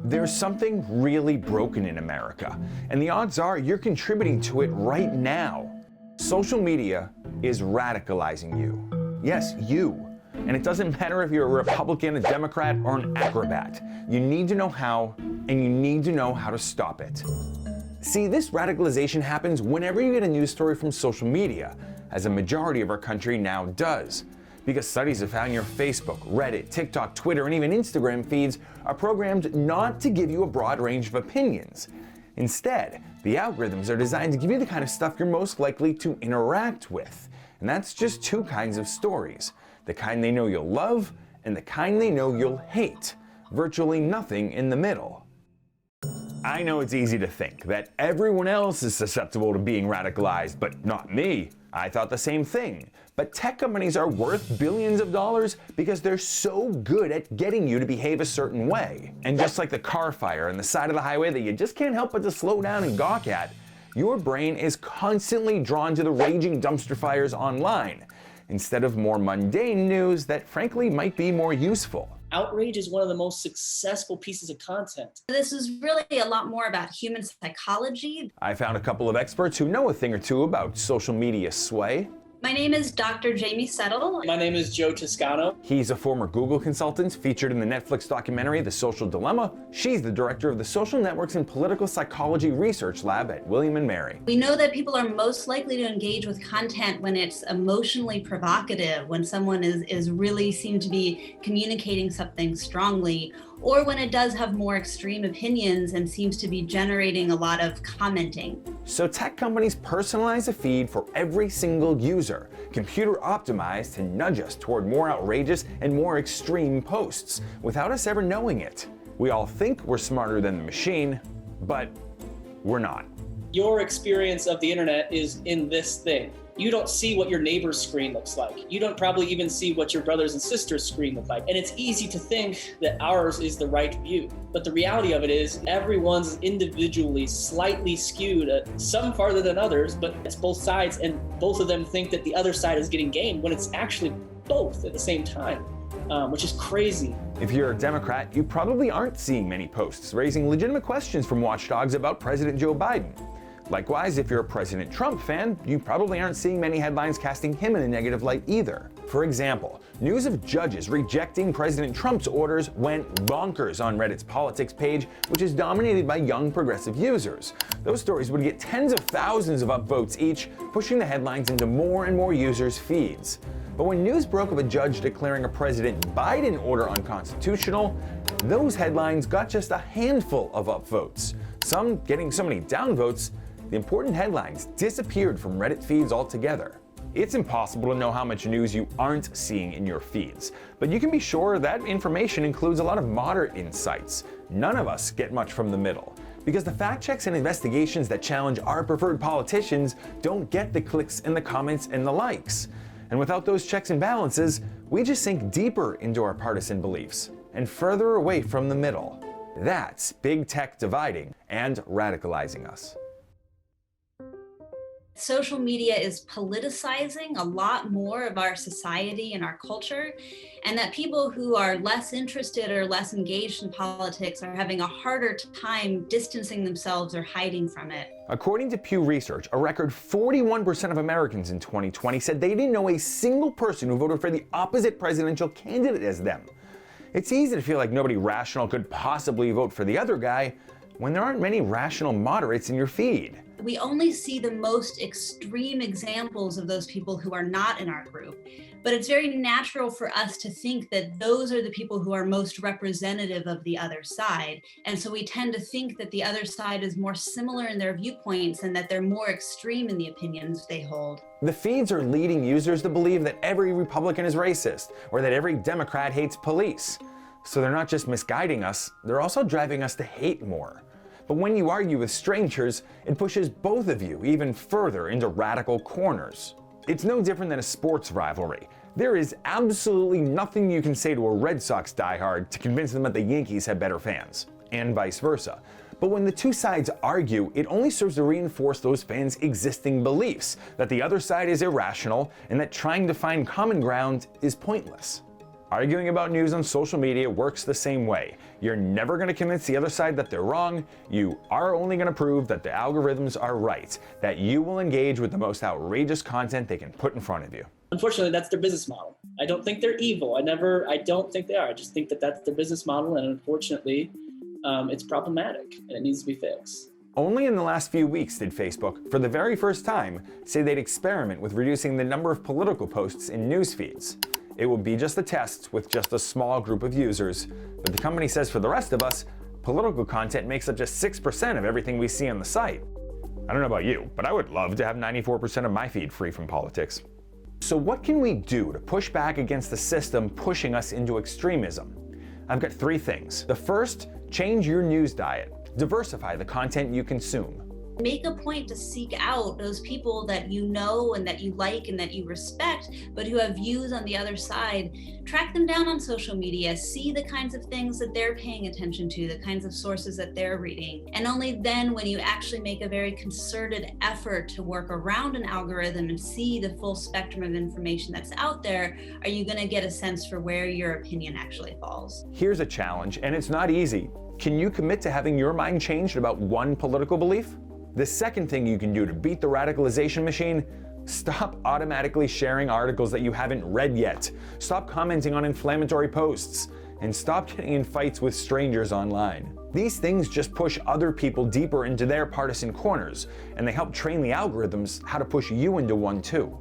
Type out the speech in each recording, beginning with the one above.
There's something really broken in America, and the odds are you're contributing to it right now. Social media is radicalizing you. Yes, you. And it doesn't matter if you're a Republican, a Democrat, or an acrobat. You need to know how, and you need to know how to stop it. See, this radicalization happens whenever you get a news story from social media, as a majority of our country now does. Because studies have found your Facebook, Reddit, TikTok, Twitter, and even Instagram feeds are programmed not to give you a broad range of opinions. Instead, the algorithms are designed to give you the kind of stuff you're most likely to interact with. And that's just two kinds of stories. The kind they know you'll love, and the kind they know you'll hate. Virtually nothing in the middle. I know it's easy to think that everyone else is susceptible to being radicalized, but not me. I thought the same thing. But tech companies are worth billions of dollars because they're so good at getting you to behave a certain way. And just like the car fire on the side of the highway that you just can't help but to slow down and gawk at, your brain is constantly drawn to the raging dumpster fires online, instead of more mundane news that frankly might be more useful. Outrage is one of the most successful pieces of content. This is really a lot more about human psychology. I found a couple of experts who know a thing or two about social media sway. My name is Dr. Jamie Settle. My name is Joe Toscano. He's a former Google consultant featured in the Netflix documentary The Social Dilemma. She's the director of the Social Networks and Political Psychology Research Lab at William & Mary. We know that people are most likely to engage with content when it's emotionally provocative, when someone is really seem to be communicating something strongly, or when it does have more extreme opinions and seems to be generating a lot of commenting. So tech companies personalize a feed for every single user, computer optimized to nudge us toward more outrageous and more extreme posts, without us ever knowing it. We all think we're smarter than the machine, but we're not. Your experience of the internet is in this thing. You don't see what your neighbor's screen looks like. You don't probably even see what your brothers and sisters' screen look like. And it's easy to think that ours is the right view. But the reality of it is everyone's individually slightly skewed, some farther than others, but it's both sides, and both of them think that the other side is getting gained when it's actually both at the same time, which is crazy. If you're a Democrat, you probably aren't seeing many posts raising legitimate questions from watchdogs about President Joe Biden. Likewise, if you're a President Trump fan, you probably aren't seeing many headlines casting him in a negative light either. For example, news of judges rejecting President Trump's orders went bonkers on Reddit's politics page, which is dominated by young progressive users. Those stories would get tens of thousands of upvotes each, pushing the headlines into more and more users' feeds. But when news broke of a judge declaring a President Biden order unconstitutional, those headlines got just a handful of upvotes, some getting so many downvotes the important headlines disappeared from Reddit feeds altogether. It's impossible to know how much news you aren't seeing in your feeds, but you can be sure that information includes a lot of moderate insights. None of us get much from the middle, because the fact checks and investigations that challenge our preferred politicians don't get the clicks and the comments and the likes. And without those checks and balances, we just sink deeper into our partisan beliefs and further away from the middle. That's big tech dividing and radicalizing us. Social media is politicizing a lot more of our society and our culture, and that people who are less interested or less engaged in politics are having a harder time distancing themselves or hiding from it. According to Pew Research, a record 41% of Americans in 2020 said they didn't know a single person who voted for the opposite presidential candidate as them. It's easy to feel like nobody rational could possibly vote for the other guy when there aren't many rational moderates in your feed. We only see the most extreme examples of those people who are not in our group, but it's very natural for us to think that those are the people who are most representative of the other side. And so we tend to think that the other side is more similar in their viewpoints and that they're more extreme in the opinions they hold. The feeds are leading users to believe that every Republican is racist or that every Democrat hates police. So they're not just misguiding us, they're also driving us to hate more. But when you argue with strangers, it pushes both of you even further into radical corners. It's no different than a sports rivalry. There is absolutely nothing you can say to a Red Sox diehard to convince them that the Yankees have better fans, and vice versa. But when the two sides argue, it only serves to reinforce those fans' existing beliefs, that the other side is irrational and that trying to find common ground is pointless. Arguing about news on social media works the same way. You're never going to convince the other side that they're wrong. You are only going to prove that the algorithms are right, that you will engage with the most outrageous content they can put in front of you. Unfortunately, that's their business model. I don't think they're evil. I don't think they are. I just think that that's their business model, and unfortunately, it's problematic and it needs to be fixed. Only in the last few weeks did Facebook, for the very first time, say they'd experiment with reducing the number of political posts in news feeds. It will be just a test with just a small group of users, but the company says for the rest of us, political content makes up just 6% of everything we see on the site. I don't know about you, but I would love to have 94% of my feed free from politics. So what can we do to push back against the system pushing us into extremism? I've got 3 things. The first, change your news diet. Diversify the content you consume. Make a point to seek out those people that you know and that you like and that you respect, but who have views on the other side. Track them down on social media, see the kinds of things that they're paying attention to, the kinds of sources that they're reading. And only then, when you actually make a very concerted effort to work around an algorithm and see the full spectrum of information that's out there, are you going to get a sense for where your opinion actually falls. Here's a challenge, and it's not easy. Can you commit to having your mind changed about one political belief? The second thing you can do to beat the radicalization machine, stop automatically sharing articles that you haven't read yet. Stop commenting on inflammatory posts, and stop getting in fights with strangers online. These things just push other people deeper into their partisan corners, and they help train the algorithms how to push you into one too.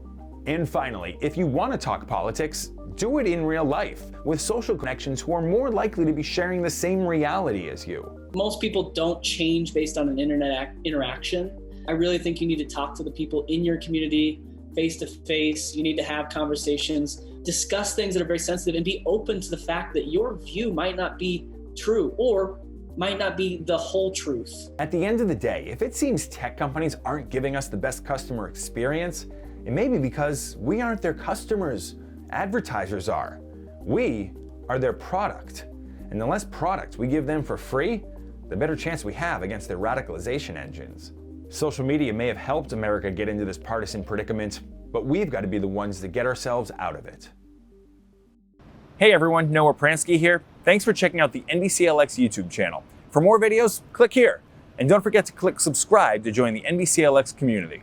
And finally, if you want to talk politics, do it in real life, with social connections who are more likely to be sharing the same reality as you. Most people don't change based on an internet interaction. I really think you need to talk to the people in your community face to face. You need to have conversations, discuss things that are very sensitive, and be open to the fact that your view might not be true or might not be the whole truth. At the end of the day, if it seems tech companies aren't giving us the best customer experience, it may be because we aren't their customers. Advertisers are. We are their product. And the less product we give them for free, the better chance we have against their radicalization engines. Social media may have helped America get into this partisan predicament, but we've got to be the ones that get ourselves out of it. Hey everyone, Noah Pransky here. Thanks for checking out the NBCLX YouTube channel. For more videos, click here. And don't forget to click subscribe to join the NBCLX community.